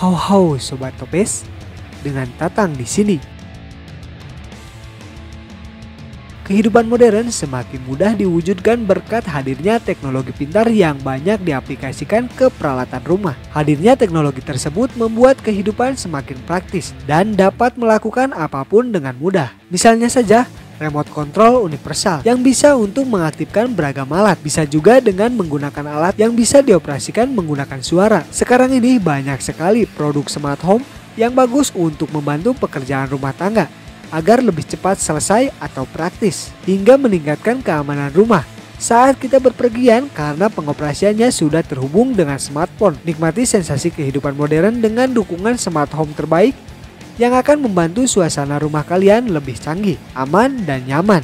Hau Sobat Topes, dengan Tatang di sini. Kehidupan modern semakin mudah diwujudkan berkat hadirnya teknologi pintar yang banyak diaplikasikan ke peralatan rumah. Hadirnya teknologi tersebut membuat kehidupan semakin praktis dan dapat melakukan apapun dengan mudah. Misalnya saja, remote control universal yang bisa untuk mengaktifkan beragam alat. Bisa juga dengan menggunakan alat yang bisa dioperasikan menggunakan suara. Sekarang ini banyak sekali produk smart home yang bagus untuk membantu pekerjaan rumah tangga agar lebih cepat selesai atau praktis, hingga meningkatkan keamanan rumah saat kita berpergian karena pengoperasiannya sudah terhubung dengan smartphone. Nikmati sensasi kehidupan modern dengan dukungan smart home terbaik yang akan membantu suasana rumah kalian lebih canggih, aman, dan nyaman.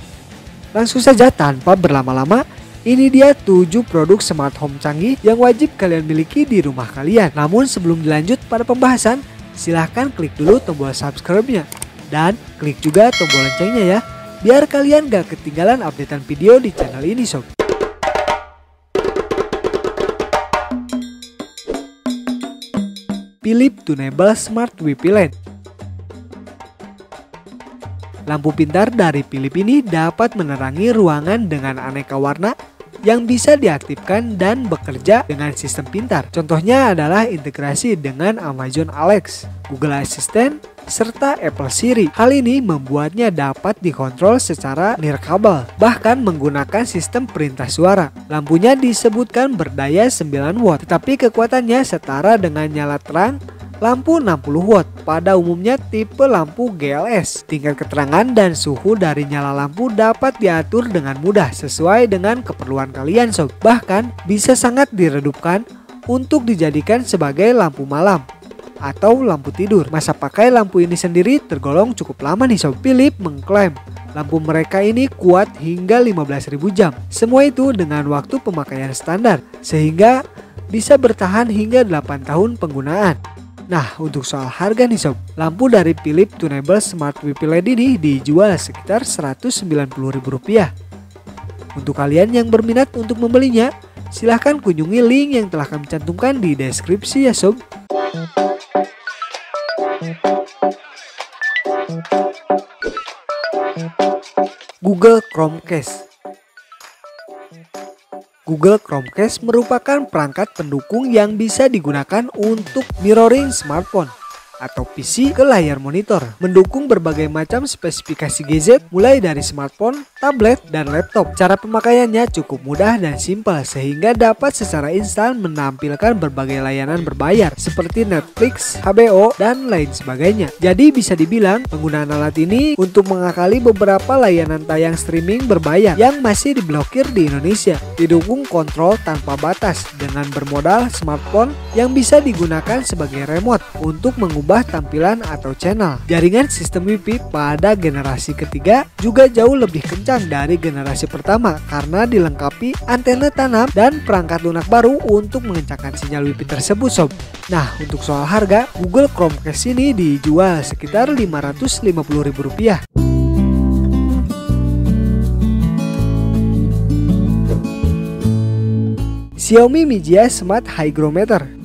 Langsung saja tanpa berlama-lama, ini dia 7 produk smart home canggih yang wajib kalian miliki di rumah kalian. Namun sebelum dilanjut pada pembahasan, silahkan klik dulu tombol subscribe-nya dan klik juga tombol loncengnya ya, biar kalian gak ketinggalan updatean video di channel ini sob. Philips Tunable Smart WiFi LED. Lampu pintar dari Philips ini dapat menerangi ruangan dengan aneka warna yang bisa diaktifkan dan bekerja dengan sistem pintar. Contohnya adalah integrasi dengan Amazon Alexa, Google Assistant, serta Apple Siri. Hal ini membuatnya dapat dikontrol secara nirkabel, bahkan menggunakan sistem perintah suara. Lampunya disebutkan berdaya 9 watt, tetapi kekuatannya setara dengan nyala terang lampu 60 watt. Pada umumnya tipe lampu GLS. Tingkat keterangan dan suhu dari nyala lampu dapat diatur dengan mudah sesuai dengan keperluan kalian sob. Bahkan bisa sangat diredupkan untuk dijadikan sebagai lampu malam atau lampu tidur. Masa pakai lampu ini sendiri tergolong cukup lama nih sob. Philips mengklaim lampu mereka ini kuat hingga 15.000 jam. Semua itu dengan waktu pemakaian standar, sehingga bisa bertahan hingga 8 tahun penggunaan. Nah, untuk soal harga nih sob, lampu dari Philips Tunable Smart WiFi LED ini dijual sekitar Rp190.000. Untuk kalian yang berminat untuk membelinya, silahkan kunjungi link yang telah kami cantumkan di deskripsi ya sob. Google Chromecast. Google Chromecast merupakan perangkat pendukung yang bisa digunakan untuk mirroring smartphone atau PC ke layar monitor, mendukung berbagai macam spesifikasi gadget mulai dari smartphone, tablet, dan laptop. Cara pemakaiannya cukup mudah dan simpel sehingga dapat secara instan menampilkan berbagai layanan berbayar seperti Netflix, HBO, dan lain sebagainya. Jadi bisa dibilang penggunaan alat ini untuk mengakali beberapa layanan tayang streaming berbayar yang masih diblokir di Indonesia. Didukung kontrol tanpa batas dengan bermodal smartphone yang bisa digunakan sebagai remote untuk mengubah tampilan atau channel. Jaringan sistem WiFi pada generasi ketiga juga jauh lebih kencang dari generasi pertama karena dilengkapi antena tanam dan perangkat lunak baru untuk mengencangkan sinyal WiFi tersebut sob. Nah, untuk soal harga, Google Chromecast ini dijual sekitar Rp550.000. Xiaomi Mijia Smart Hygrometer.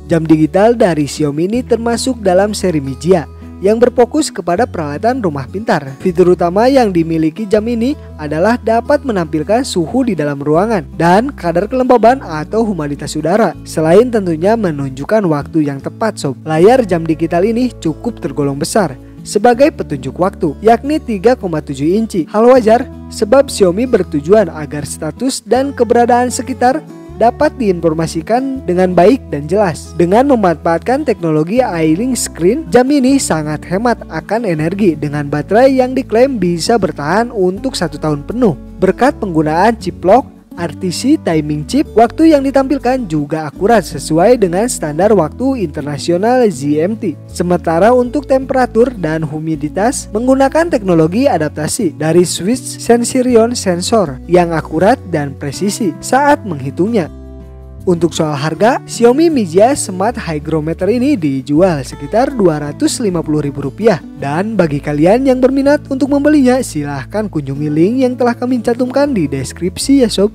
Jam digital dari Xiaomi ini termasuk dalam seri Mijia yang berfokus kepada peralatan rumah pintar. Fitur utama yang dimiliki jam ini adalah dapat menampilkan suhu di dalam ruangan dan kadar kelembaban atau humiditas udara, selain tentunya menunjukkan waktu yang tepat sob. Layar jam digital ini cukup tergolong besar sebagai petunjuk waktu, yakni 3,7 inci. Hal wajar sebab Xiaomi bertujuan agar status dan keberadaan sekitar dapat diinformasikan dengan baik dan jelas. Dengan memanfaatkan teknologi Eye-Link Screen, jam ini sangat hemat akan energi dengan baterai yang diklaim bisa bertahan untuk 1 tahun penuh. Berkat penggunaan chip lock RTC timing chip, waktu yang ditampilkan juga akurat sesuai dengan standar waktu internasional GMT. Sementara untuk temperatur dan humiditas menggunakan teknologi adaptasi dari Swiss Sensorion Sensor yang akurat dan presisi saat menghitungnya. Untuk soal harga, Xiaomi Mijia Smart Hygrometer ini dijual sekitar Rp250.000. Dan bagi kalian yang berminat untuk membelinya, silahkan kunjungi link yang telah kami cantumkan di deskripsi ya sob.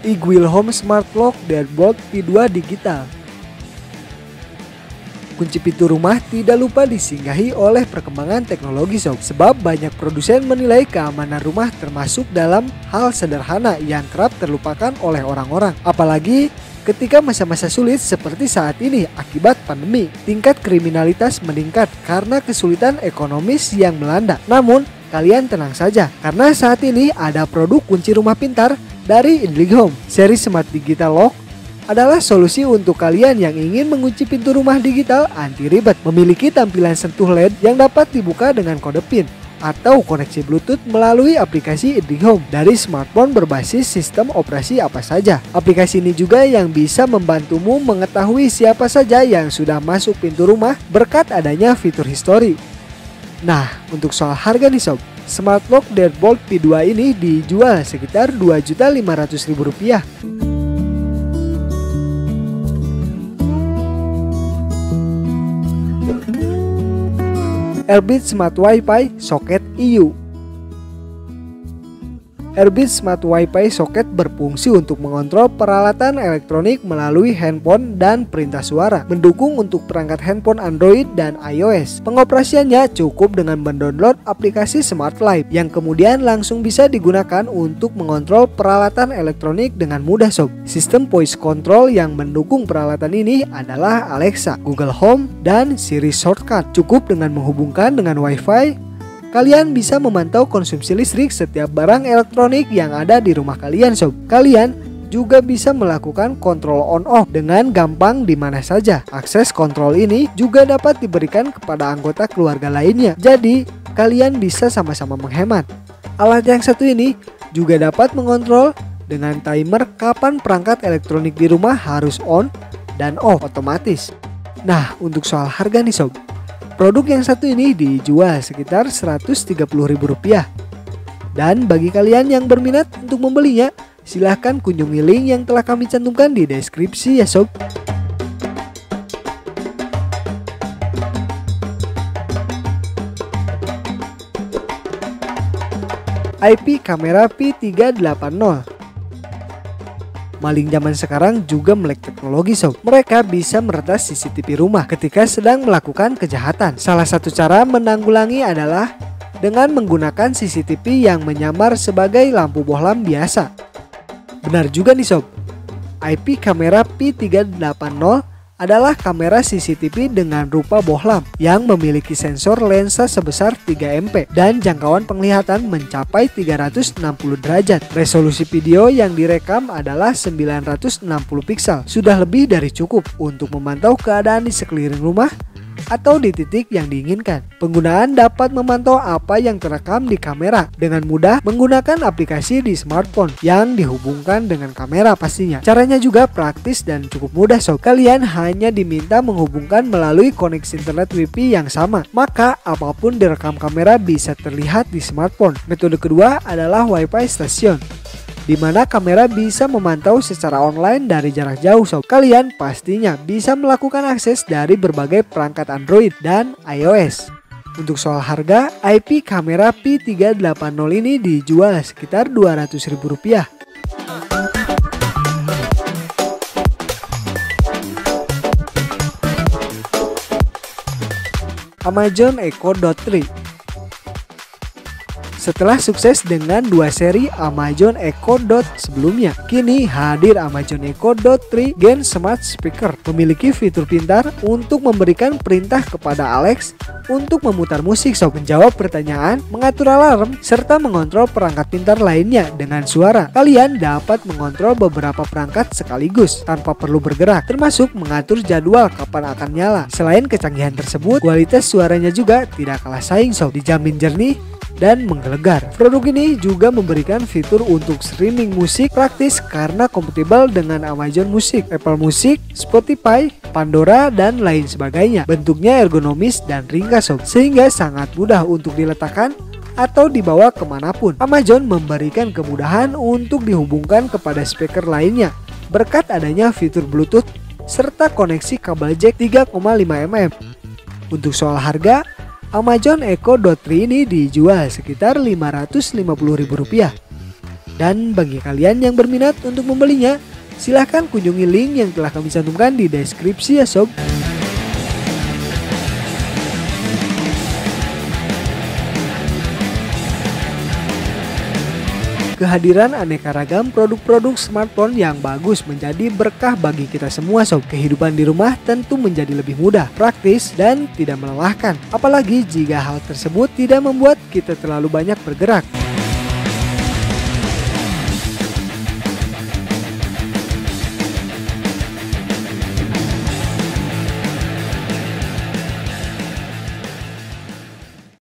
Eguilhome Smart Lock Deadbolt P2 Digital. Kunci pintu rumah tidak lupa disinggahi oleh perkembangan teknologi sob, sebab banyak produsen menilai keamanan rumah termasuk dalam hal sederhana yang kerap terlupakan oleh orang-orang. Apalagi ketika masa-masa sulit seperti saat ini akibat pandemi, tingkat kriminalitas meningkat karena kesulitan ekonomis yang melanda. Namun kalian tenang saja, karena saat ini ada produk kunci rumah pintar dari Eguilhome. Seri Smart Digital Lock adalah solusi untuk kalian yang ingin mengunci pintu rumah digital anti ribet. Memiliki tampilan sentuh LED yang dapat dibuka dengan kode PIN atau koneksi Bluetooth melalui aplikasi Eguilhome dari smartphone berbasis sistem operasi apa saja. Aplikasi ini juga yang bisa membantumu mengetahui siapa saja yang sudah masuk pintu rumah berkat adanya fitur history. Nah, untuk soal harga nih sob, Smart Lock Deadbolt P2 ini dijual sekitar Rp2.500.000. Elbit Smart Wi-Fi Socket EU. Elbit Smart Wi-Fi Socket berfungsi untuk mengontrol peralatan elektronik melalui handphone dan perintah suara, mendukung untuk perangkat handphone Android dan iOS. Pengoperasiannya cukup dengan mendownload aplikasi Smart Life yang kemudian langsung bisa digunakan untuk mengontrol peralatan elektronik dengan mudah sob. Sistem voice control yang mendukung peralatan ini adalah Alexa, Google Home, dan Siri Shortcut. Cukup dengan menghubungkan dengan Wi-Fi, kalian bisa memantau konsumsi listrik setiap barang elektronik yang ada di rumah kalian sob. Kalian juga bisa melakukan kontrol on-off dengan gampang di mana saja. Akses kontrol ini juga dapat diberikan kepada anggota keluarga lainnya. Jadi, kalian bisa sama-sama menghemat. Alat yang satu ini juga dapat mengontrol dengan timer kapan perangkat elektronik di rumah harus on dan off otomatis. Nah, untuk soal harga nih sob, produk yang satu ini dijual sekitar Rp130.000. Dan bagi kalian yang berminat untuk membelinya, silahkan kunjungi link yang telah kami cantumkan di deskripsi ya sob. IP kamera P380. Maling zaman sekarang juga melek teknologi sob. Mereka bisa meretas CCTV rumah ketika sedang melakukan kejahatan. Salah satu cara menanggulangi adalah dengan menggunakan CCTV yang menyamar sebagai lampu bohlam biasa. Benar juga nih sob, IP kamera P380 adalah kamera CCTV dengan rupa bohlam yang memiliki sensor lensa sebesar 3 MP dan jangkauan penglihatan mencapai 360 derajat. Resolusi video yang direkam adalah 960 piksel. Sudah lebih dari cukup untuk memantau keadaan di sekeliling rumah atau di titik yang diinginkan. Penggunaan dapat memantau apa yang terekam di kamera dengan mudah menggunakan aplikasi di smartphone yang dihubungkan dengan kamera pastinya. Caranya juga praktis dan cukup mudah sob. Kalian hanya diminta menghubungkan melalui koneksi internet WiFi yang sama, maka apapun direkam kamera bisa terlihat di smartphone. Metode kedua adalah Wi-Fi Station, di mana kamera bisa memantau secara online dari jarak jauh sob. Kalian pastinya bisa melakukan akses dari berbagai perangkat Android dan iOS. Untuk soal harga, IP kamera P380 ini dijual sekitar Rp200.000. Amazon Echo Dot 3. Setelah sukses dengan 2 seri Amazon Echo Dot sebelumnya, kini hadir Amazon Echo Dot 3 Gen Smart Speaker. Memiliki fitur pintar untuk memberikan perintah kepada Alex untuk memutar musik sob, menjawab pertanyaan, mengatur alarm, serta mengontrol perangkat pintar lainnya dengan suara. Kalian dapat mengontrol beberapa perangkat sekaligus tanpa perlu bergerak, termasuk mengatur jadwal kapan akan nyala. Selain kecanggihan tersebut, kualitas suaranya juga tidak kalah saing sob, dijamin jernih dan menggelegar. Produk ini juga memberikan fitur untuk streaming musik praktis karena kompatibel dengan Amazon Music, Apple Music, Spotify, Pandora, dan lain sebagainya. Bentuknya ergonomis dan ringkas sob, sehingga sangat mudah untuk diletakkan atau dibawa kemanapun. Amazon memberikan kemudahan untuk dihubungkan kepada speaker lainnya berkat adanya fitur Bluetooth serta koneksi kabel jack 3,5 mm. Untuk soal harga, Amazon Echo Dot 3 ini dijual sekitar Rp550.000. Dan bagi kalian yang berminat untuk membelinya, silahkan kunjungi link yang telah kami cantumkan di deskripsi ya sob. Kehadiran aneka ragam produk-produk smartphone yang bagus menjadi berkah bagi kita semua sob. Kehidupan di rumah tentu menjadi lebih mudah, praktis, dan tidak melelahkan. Apalagi jika hal tersebut tidak membuat kita terlalu banyak bergerak.